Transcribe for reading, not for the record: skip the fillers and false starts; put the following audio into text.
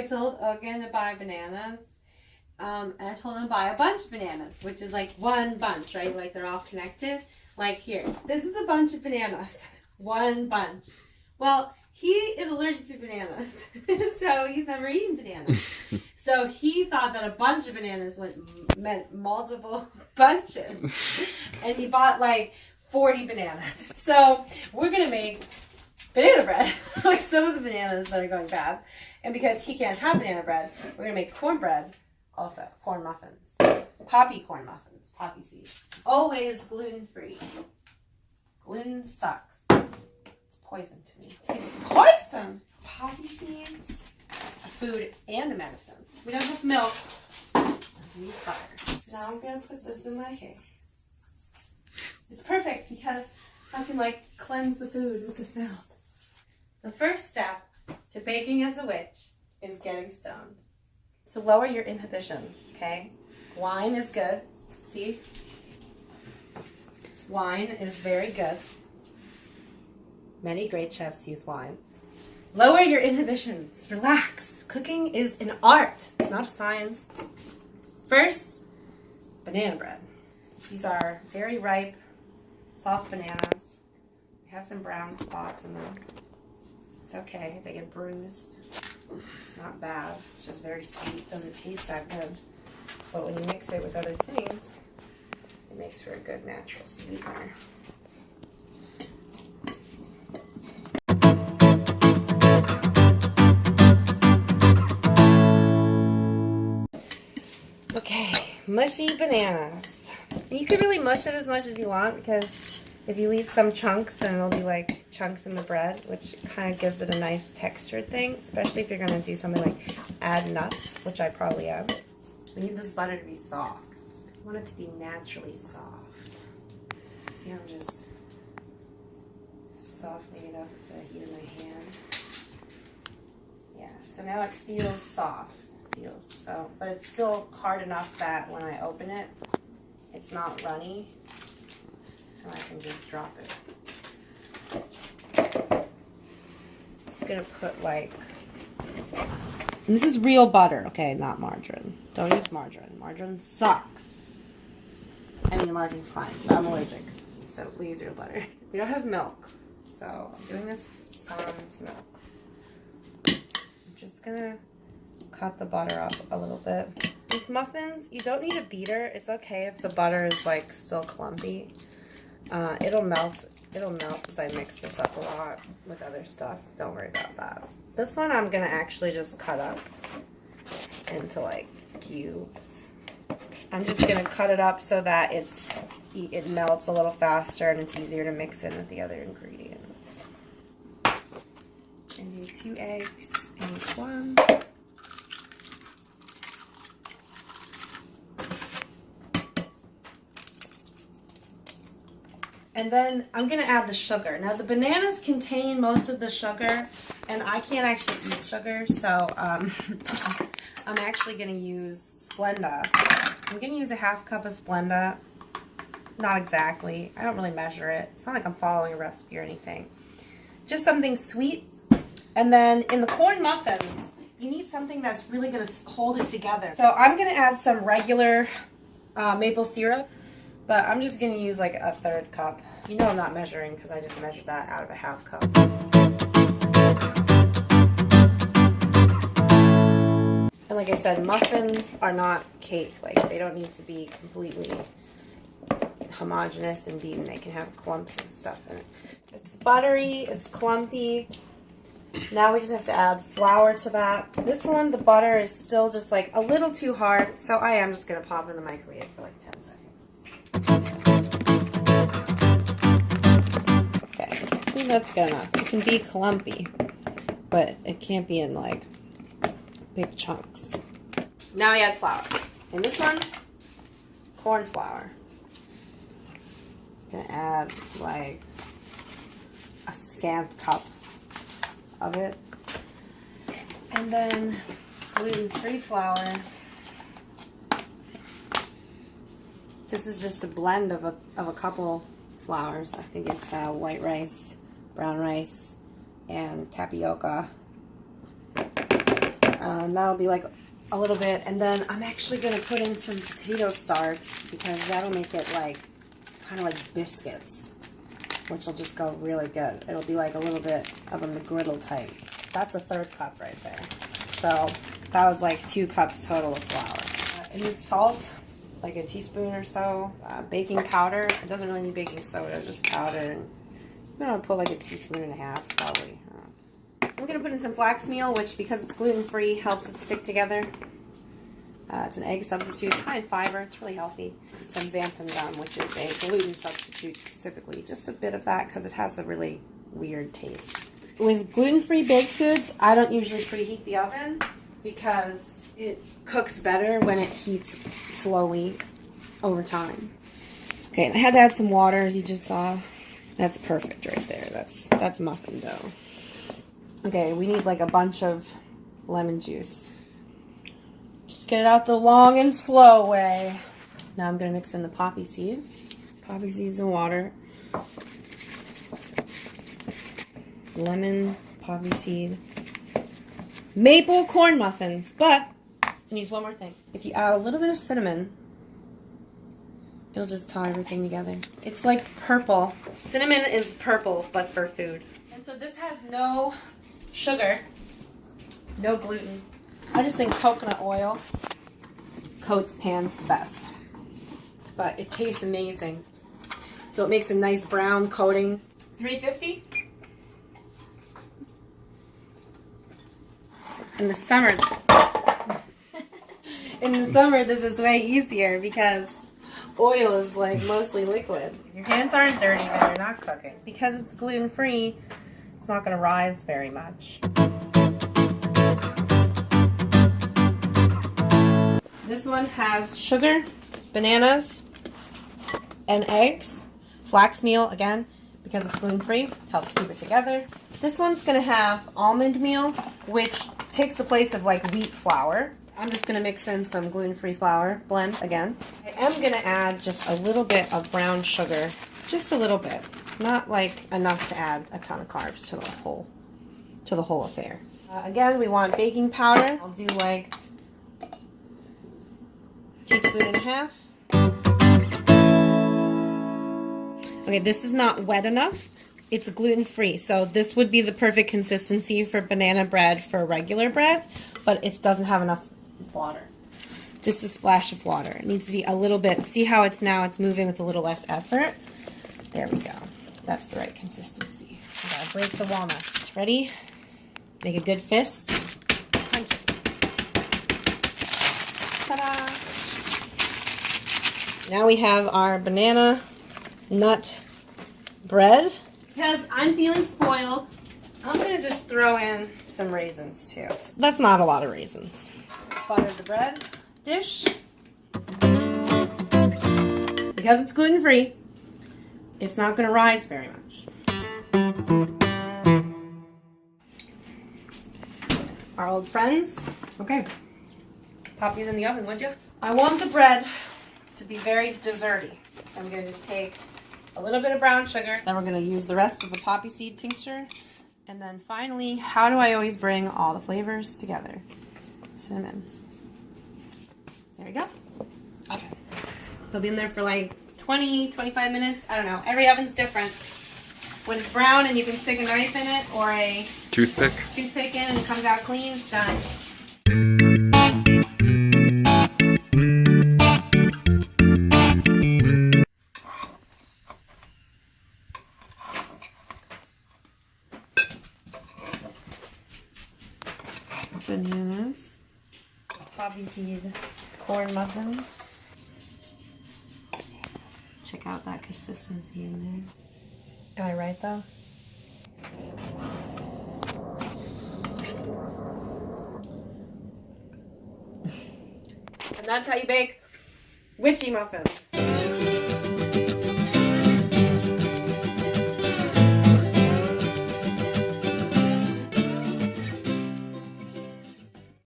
he told Ogun to buy bananas. And I told him to buy a bunch of bananas, which is like one bunch, right? Like they're all connected. Like here, this is a bunch of bananas. One bunch. Well, he is allergic to bananas, so he's never eaten bananas. So he thought that a bunch of bananas meant multiple bunches. And he bought like 40 bananas. So we're going to make banana bread, like some of the bananas that are going bad. And because he can't have banana bread, we're going to make cornbread, also corn muffins. Poppy corn muffins, poppy seed. Always gluten-free. Gluten sucks. It's poison to me. It's poison! Poppy seeds, a food and a medicine. We don't have milk. I use butter. Now I'm going to put this in my hair. It's perfect because I can like cleanse the food with the sound. The first step to baking as a witch is getting stoned. So lower your inhibitions, okay? Wine is good. See? Wine is very good. Many great chefs use wine. Lower your inhibitions. Relax. Cooking is an art. It's not a science. First, banana bread. These are very ripe, soft bananas. They have some brown spots in them. It's okay. They get bruised. It's not bad. It's just very sweet. It doesn't taste that good. But when you mix it with other things, it makes for a good natural sweetener. Okay, mushy bananas. You can really mush it as much as you want because if you leave some chunks, then it'll be like chunks in the bread, which kind of gives it a nice textured thing, especially if you're going to do something like add nuts, which I probably am. We need this butter to be soft. I want it to be naturally soft. See, I'm just softening it up with the heat of my hand. Yeah, so now it feels soft. But it's still hard enough that when I open it, it's not runny. And I can just drop it. I'm gonna put like, and this is real butter, okay, not margarine. Don't use margarine. Margarine sucks. I mean, margarine's fine, but I'm allergic, so we use real butter. We don't have milk, so I'm doing this sans milk. I'm just gonna cut the butter up a little bit. With muffins, you don't need a beater. It's okay if the butter is like still clumpy. It'll melt as I mix this up a lot with other stuff. Don't worry about that. This one I'm gonna actually just cut up into like cubes. I'm just gonna cut it up so that it melts a little faster and it's easier to mix in with the other ingredients. And do 2 eggs in each one. And then I'm going to add the sugar. Now the bananas contain most of the sugar, and I can't actually eat sugar, so I'm actually going to use Splenda. I'm going to use a ½ cup of Splenda. Not exactly. I don't really measure it. It's not like I'm following a recipe or anything. Just something sweet. And then in the corn muffins, you need something that's really going to hold it together. So I'm going to add some regular maple syrup. But I'm just going to use like a 1/3 cup. You know I'm not measuring because I just measured that out of a ½ cup. And like I said, muffins are not cake. Like they don't need to be completely homogeneous and beaten. They can have clumps and stuff in it. It's buttery, it's clumpy. Now we just have to add flour to that. This one, the butter is still just like a little too hard. So I am just going to pop it in the microwave for like 10 seconds. Okay, I think that's good enough. It can be clumpy, but it can't be in like big chunks. Now I add flour. And this one, corn flour. I'm gonna add like a scant cup of it. And then gluten-free flour. This is just a blend of a couple flours. I think it's white rice, brown rice, and tapioca. That'll be like a little bit. And then I'm actually going to put in some potato starch because that'll make it like kind of like biscuits, which will just go really good. It'll be like a little bit of a McGriddle type. That's a 1/3 cup right there. So that was like 2 cups total of flour. I need salt, like a teaspoon or so. Baking powder. It doesn't really need baking soda, just powder. I'm going to put like a teaspoon and a half probably. I'm going to put in some flax meal, which because it's gluten-free helps it stick together. It's an egg substitute. It's high in fiber. It's really healthy. Some xanthan gum, which is a gluten substitute specifically. Just a bit of that because it has a really weird taste. With gluten-free baked goods, I don't usually preheat the oven because it cooks better when it heats slowly over time. Okay, and I had to add some water, as you just saw. That's perfect right there. That's muffin dough. Okay, we need like a bunch of lemon juice. Just get it out the long and slow way. Now I'm going to mix in the poppy seeds. Poppy seeds and water. Lemon, poppy seed. Maple corn muffins. But it needs one more thing. If you add a little bit of cinnamon, it'll just tie everything together. It's like purple. Cinnamon is purple, but for food. And so this has no sugar, no gluten. I just think coconut oil coats pans the best. But it tastes amazing. So it makes a nice brown coating. $3.50. In the summer, this is way easier because oil is like mostly liquid. Your hands aren't dirty when you're not cooking. Because it's gluten-free, it's not going to rise very much. This one has sugar, bananas, and eggs. Flax meal, again, because it's gluten-free, helps keep it together. This one's going to have almond meal, which takes the place of like wheat flour. I'm just going to mix in some gluten-free flour blend again. I am going to add just a little bit of brown sugar, just a little bit, not like enough to add a ton of carbs to the whole affair. Again, we want baking powder. I'll do like a teaspoon and a half. Okay, this is not wet enough. It's gluten-free, so this would be the perfect consistency for banana bread for regular bread, but it doesn't have enough water. Just a splash of water. It needs to be a little bit. See how it's now? It's moving with a little less effort. There we go. That's the right consistency. I gotta break the walnuts. Ready? Make a good fist. Punch it. Ta-da! Now we have our banana nut bread. Because I'm feeling spoiled, I'm going to just throw in some raisins too. That's not a lot of raisins. Butter the bread dish. Because it's gluten-free, it's not going to rise very much. Our old friends. Okay. Pop these in the oven, would you? I want the bread to be very desserty. So I'm going to just take a little bit of brown sugar. Then we're going to use the rest of the poppy seed tincture. And then finally, how do I always bring all the flavors together? Cinnamon. There we go. Okay. They'll be in there for like 20, 25 minutes. I don't know. Every oven's different. When it's brown and you can stick a knife in it or a toothpick in and it comes out clean, it's done. Bananas, poppy seed corn muffins. Check out that consistency in there. Am I right though? And that's how you bake witchy muffins.